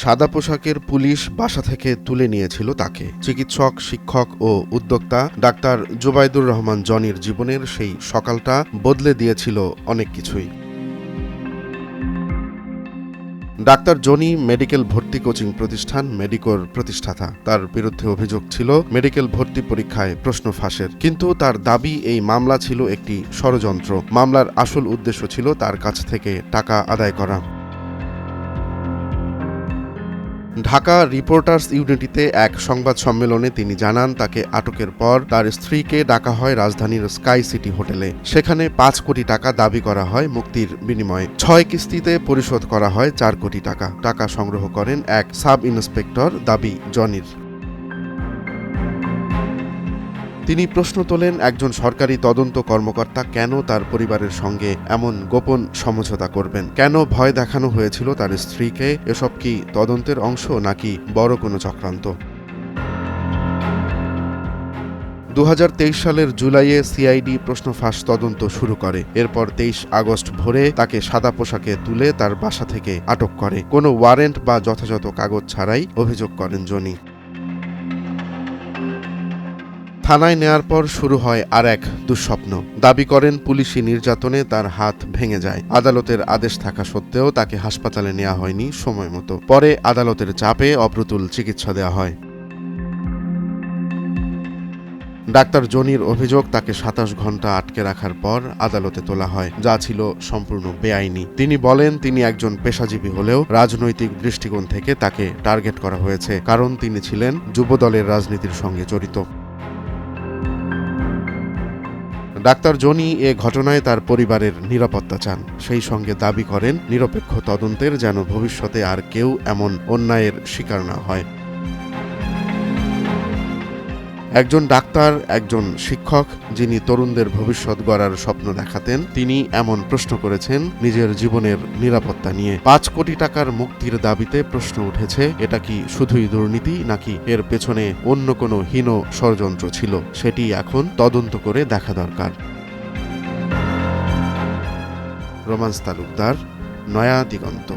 সাদা পোশাকের পুলিশ বাসা থেকে তুলে নিয়েছিল তাকে। চিকিৎসক, শিক্ষক ও উদ্যোক্তা ডাক্তার জুবাইদুর রহমান জনির জীবনের সেই সকালটা বদলে দিয়েছিল অনেক কিছুই। ডাক্তার জনি মেডিকেল ভর্তি কোচিং প্রতিষ্ঠান মেডিকোর প্রতিষ্ঠাতা। তার বিরুদ্ধে অভিযোগ ছিল মেডিকেল ভর্তি পরীক্ষায় প্রশ্ন ফাঁসের। কিন্তু তার দাবি এই মামলা ছিল একটি ষড়যন্ত্র। মামলার আসল উদ্দেশ্য ছিল তার কাছ থেকে টাকা আদায় করা। ঢাকা রিপোর্টার্স ইউনিটিতে এক সংবাদ সম্মেলনে তিনি জানান, তাকে আটকের পর তার স্ত্রীকে ডাকা হয় রাজধানীর স্কাই সিটি হোটেলে। সেখানে ৫ কোটি টাকা দাবি করা হয় মুক্তির বিনিময়ে। ৬ কিস্তিতে পরিশোধ করা হয় ৪ কোটি টাকা। টাকা সংগ্রহ করেন এক সাব ইন্সপেক্টর, দাবি জনির। তিনি প্রশ্ন তোলেন, একজন সরকারি তদন্ত কর্মকর্তা কেন তার পরিবারের সঙ্গে এমন গোপন সমঝোতা করবেন? কেন ভয় দেখানো হয়েছিল তার স্ত্রীকে? এসব কি তদন্তের অংশ নাকি বড় কোনো চক্রান্ত? ২০২৩ সালের জুলাইয়ে সিআইডি প্রশ্ন ফাঁস তদন্ত শুরু করে। এরপর ২৩ আগস্ট ভোরে তাকে সাদা পোশাকে তুলে তার বাসা থেকে আটক করে। কোনো ওয়ারেন্ট বা যথাযথ কাগজ ছাড়াই, অভিযোগ করেন জনি। থানায় নেয়ার পর শুরু হয় আর এক দুঃস্বপ্ন। দাবি করেন পুলিশি নির্যাতনে তার হাত ভেঙে যায়। আদালতের আদেশ থাকা সত্ত্বেও তাকে হাসপাতালে নেওয়া হয়নি সময় মতো। পরে আদালতের চাপে অপ্রতুল চিকিৎসা দেওয়া হয়। ডাক্তার জনির অভিযোগ, তাকে ২৭ ঘন্টা আটকে রাখার পর আদালতে তোলা হয়, যা ছিল সম্পূর্ণ বেআইনি। তিনি বলেন, তিনি একজন পেশাজীবী হলেও রাজনৈতিক দৃষ্টিকোণ থেকে তাকে টার্গেট করা হয়েছে, কারণ তিনি ছিলেন যুবদলের রাজনীতির সঙ্গে জড়িত। ডাক্তার জনি এ ঘটনায় তার পরিবারের নিরাপত্তা চান। সেই সঙ্গে দাবি করেন নিরপেক্ষ তদন্তের, যেন ভবিষ্যতে আর কেউ এমন অন্যায়ের শিকার না হয়। একজন ডাক্তার, একজন শিক্ষক, যিনি তরুণদের ভবিষ্যৎ গড়ার স্বপ্ন দেখাতেন, তিনি এমন প্রশ্ন করেছেন নিজের জীবনের নিরাপত্তা নিয়ে। ৫ কোটি টাকার মুক্তির দাবিতে প্রশ্ন উঠেছে, এটা কি শুধুই দুর্নীতি নাকি এর পেছনে অন্য কোনো হীন ষড়যন্ত্র ছিল? সেটি এখন তদন্ত করে দেখা দরকার। রোমান্স তালুকদার, নয়া দিগন্ত।